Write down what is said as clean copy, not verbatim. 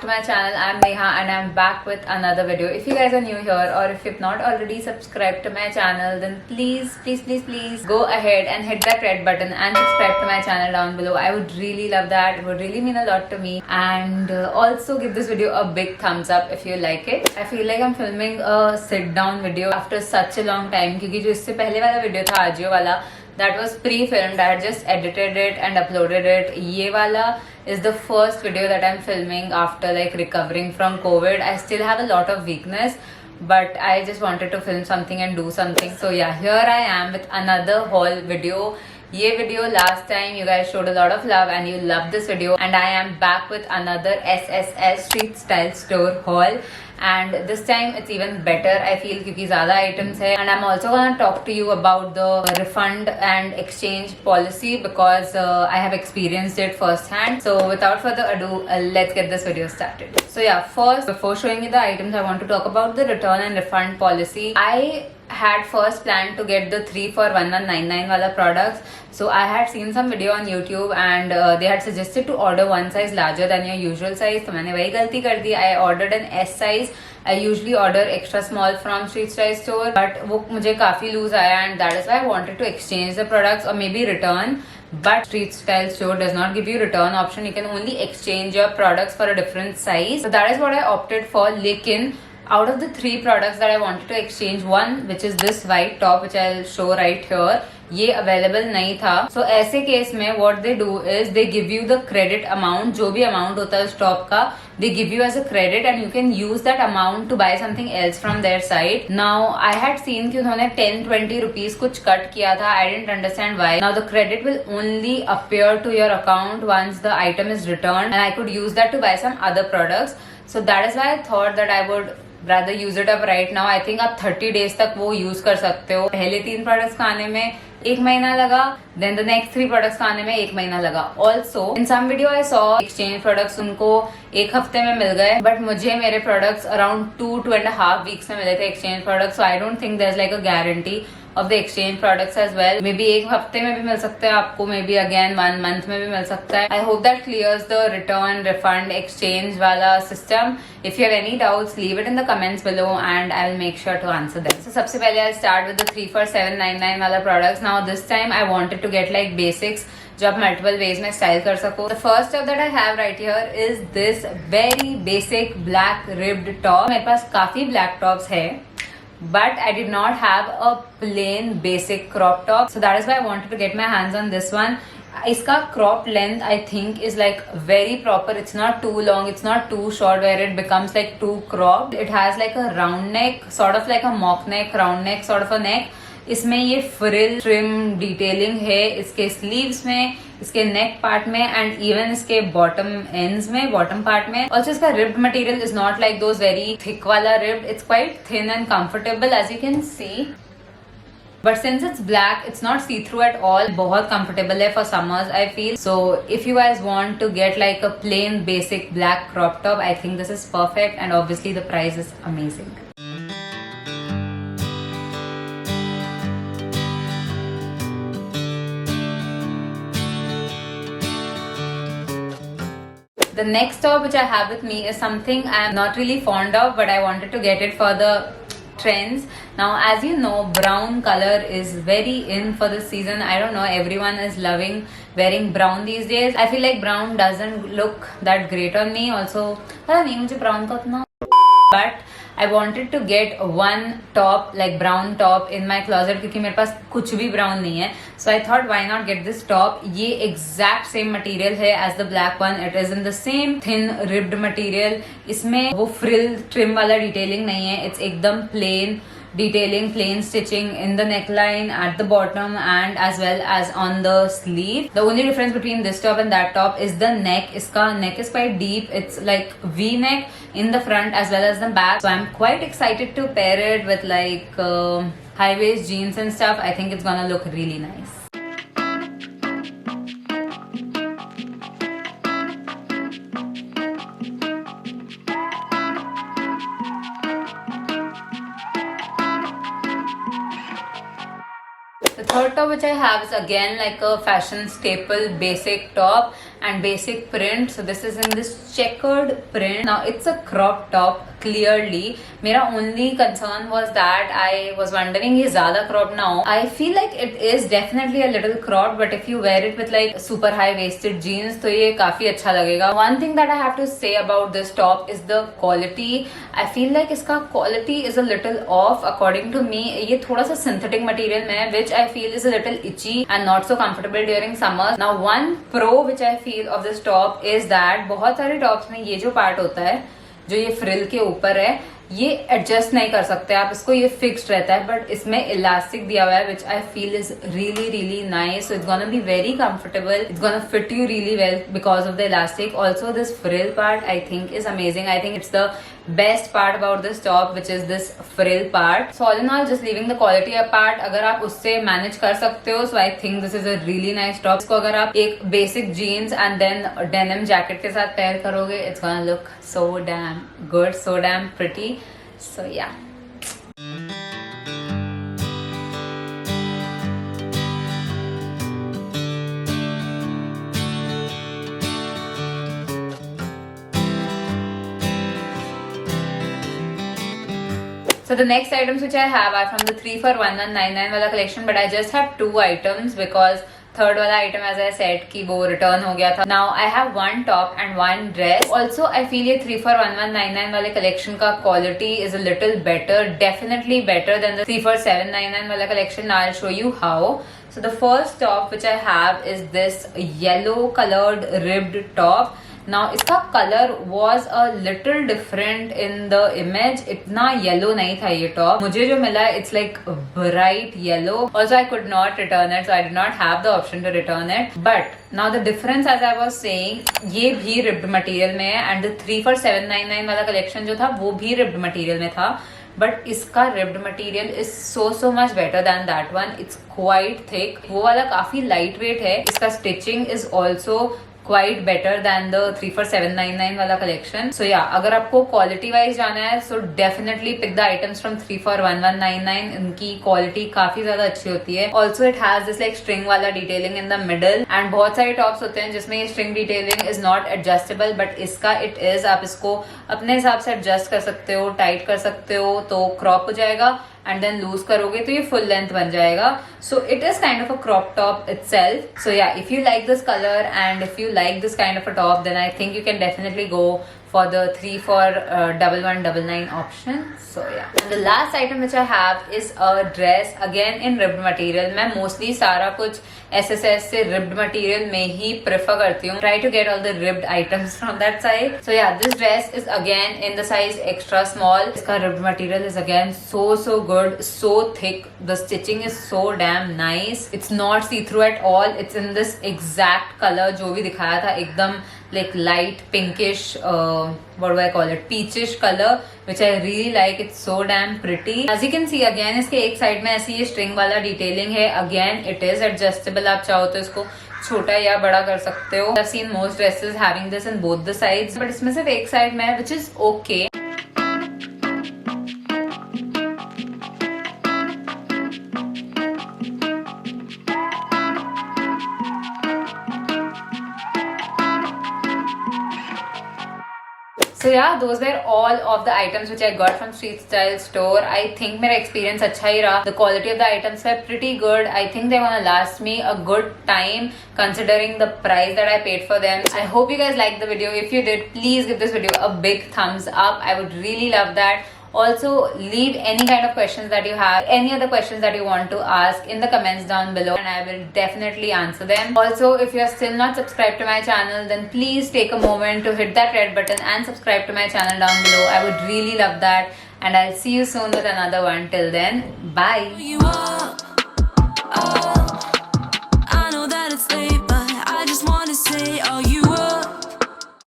to my channel. I'm Neha and I'm back with another video. If you guys are new here or if you've not already subscribed to my channel, then please go ahead and hit that red button and subscribe to my channel down below. I would really love that. It would really mean a lot to me. And also give this video a big thumbs up if you like it. I feel like I'm filming a sit down video after such a long time क्योंकि जो इससे पहले वाला video था Ajio वाला, that was pre-filmed. I had just edited it and uploaded it. ये वाला is the first video that I'm filming after like recovering from COVID. I still have a lot of weakness, but I just wanted to film something and do something. So yeah, here I am with another haul video. ये video last time you guys showed a lot of love and you loved this video, and I am back with another SSS Street Style Store haul. And this time it's even better I feel क्योंकि ज़्यादा items है. And I'm also gonna talk to you about the refund and exchange policy because I have experienced it firsthand. So without further ado, let's get this video started. So yeah, first before showing you the items, I want to talk about the return and refund policy. I had first planned to get the 3 for 1199 wala products. So I had seen some video on YouTube and they had suggested to order one size larger than your usual size. तो मैंने वही गलती कर दी. I ordered an S size. I usually order extra small from Street Style Store, but वो मुझे काफी loose आया and that is why I wanted to exchange the products or maybe return. But Street Style Store does not give you return option. You can only exchange your products for a different size. So that is what I opted for. लेकिन out of the 3 products that I wanted to exchange, one which is this white top which I'll show right here, ये available नहीं था. So ऐसे case में what they do is they give you the credit amount, जो भी amount होता है उस top का, they give you as a credit and you can use that amount to buy something else from their site. Now I had seen कि उन्होंने 10-20 rupees कुछ cut किया था. I didn't understand why. Now the credit will only appear to your account once the item is returned, and I could use that to buy some other products. So that is why I thought that I would rather use it up right now. I think आप 30 days तक वो use कर सकते हो. पहले 3 products का आने में 1 महीना लगा, then the next 3 products का आने में 1 महीना लगा. Also in some video I saw exchange products उनको 1 हफ्ते में मिल गए, but मुझे मेरे products around 2.5 weeks में मिले थे exchange products. So I don't think there's like a guarantee of the exchange products as well. Maybe 1 हफ्ते में भी मिल सकते हैं आपको, maybe again 1 month में भी मिल सकता है. I hope that clears the return, refund, exchange वाला system. If you have any doubts, leave it in the comments below and I will make sure to answer them. So सबसे पहले I'll start with the 3 for 799 वाला products. Now this time I wanted to get like basics जो आप multiple ways में style कर सको. The first top that I have right here is this very basic black ribbed top. मेरे पास काफी black tops है, but I did not have a plain basic crop top, so that is why I wanted to get my hands on this one. इसका crop length I think is like very proper. It's not too long, it's not too short where it becomes like too cropped. It has like a round neck, sort of like a mock neck, round neck sort of a neck. इसमें ये frill trim detailing है इसके sleeves में, इसके neck part में and even इसके bottom ends में, bottom part में. ऑल्सो इसका ribbed material is not like those very thick वाला ribbed. It's quite thin and comfortable as you can see. But since it's black, it's not see-through at all. बहुत comfortable है for summers I feel. So if you guys want to get like a plain basic black crop top, I think this is perfect, and obviously the price is amazing. The next top which I have with me is something I am not really fond of, but I wanted to get it for the trends. Now as you know, brown color is very in for this season. I don't know, everyone is loving wearing brown these days. I feel like brown doesn't look that great on me. Also पता नहीं मुझे brown का उतना, but I wanted to get one top like brown top in my closet क्योंकि मेरे पास कुछ भी brown नहीं है. So I thought why not get this top. ये exact same material है as the black one. It is in the same thin ribbed material. इसमें वो frill trim वाला detailing नहीं है. It's एकदम plain detailing, plain stitching in the neckline, at the bottom and as well as on the sleeve. The only difference between this top and that top is the neck. इसका neck is quite deep. It's like V neck in the front as well as the back. So I'm quite excited to pair it with like high waist jeans and stuff. I think it's gonna look really nice. The third third top which I have is again like a fashion staple basic top and basic print. So this is in this checkered print. Now it's a crop top clearly. मेरा only concern was that I was wondering ये ज़्यादा crop ना हो. I feel like it is definitely a little cropped, but if you wear it with like super high waisted jeans तो ये काफी अच्छा लगेगा. One thing that I have to say about this top is the quality. I feel like इसका quality is a little off according to me. ये थोड़ा सा synthetic material में है, which I feel is a little itchy and not so comfortable during summer. Now one pro which I feel of this top is that बहुत सारे tops में ये जो part होता है जो ये फ्रिल के ऊपर है ये एडजस्ट नहीं कर सकते आप इसको, ये फिक्स्ड रहता है, बट इसमें इलास्टिक दिया हुआ है which I feel is really really nice. So it's gonna be very comfortable, it's gonna fit you really well because of the elastic. Also this frill part I think is amazing. I think it's the best part about this top which is this frill part. So all in all just leaving the quality part, अगर आप उससे manage कर सकते हो so I think this is a really nice top. इसको अगर आप एक basic jeans and then denim jacket के साथ पेयर करोगे it's gonna look so damn good, so damn pretty. So yeah. So the next items which I have are from the 3 for 1199 wala collection, but I just have 2 items because third वाला item as I said कि वो return हो गया था. Now I have one top and one dress. Also I feel ये 3 for 1199 वाले collection का quality is a little better, definitely better than the 3 for 799 वाला collection. I will show you how. So the first top which I have is this yellow colored ribbed top. Now इसका colour was a little different in the image. इतना yellow नहीं था ये top. मुझे जो मिला it's like bright yellow. Also I could not return it, so I did not have the option to return it. But now the difference as I was saying, ये भी ribbed material में है and the 3 for 799 वाला collection जो था वो भी ribbed material में था. बट इसका ribbed material is so much better than that one. It's quite thick. वो वाला काफी लाइट वेट है. इसका stitching is also quite better than the 3 for 799 वाला collection. So yeah, अगर आपको quality wise जाना है so definitely pick the items from 3 for 1199. इनकी quality काफी ज्यादा अच्छी होती है. Also it has this like string वाला detailing in the middle and बहुत सारे tops होते हैं जिसमें ये string detailing is not adjustable, but इसका it is. आप इसको अपने हिसाब से adjust कर सकते हो, tight कर सकते हो तो crop हो जाएगा एंड देन लूज करोगे तो ये फुल लेंथ बन जाएगा. So it is kind of a crop top itself. So yeah, if you like this colour and if you like this kind of a top then I think you can definitely go for the 3 for 1199 option. So yeah, and the last item which I have is a dress again in ribbed material. मैं mostly सारा कुछ SSS से ribbed material में ही prefer करती हूँ. Try to get all the ribbed items from that side. So yeah, this dress is again in the size extra small. इसका ribbed material is again so good, so thick. The stitching is so damn nice. It's not see-through at all. It's in this exact color जो भी दिखाया था, एकदम like light pinkish what do I call it, peachish color, which I really like. It's so damn pretty. As you can see again इसके एक side में ऐसी ये string वाला detailing है. Again it is adjustable. आप चाहो तो इसको छोटा या बड़ा कर सकते हो. I've seen most dresses having this in both the sides, but इसमें सिर्फ एक साइड में है which is okay. So yeah, those were all of the items which I got from Street Style store. I think मेरा experience अच्छा ही रहा. The quality of the items were pretty good. I think they're gonna last me a good time considering the price that I paid for them. I hope you guys liked the video. If you did, please give this video a big thumbs up. I would really love that. Also, leave any kind of questions that you have, any other questions that you want to ask in the comments down below and I will definitely answer them. Also, if you are still not subscribed to my channel, then please take a moment to hit that red button and subscribe to my channel down below. I would really love that and I'll see you soon with another one. Till then, bye. I know that it's late.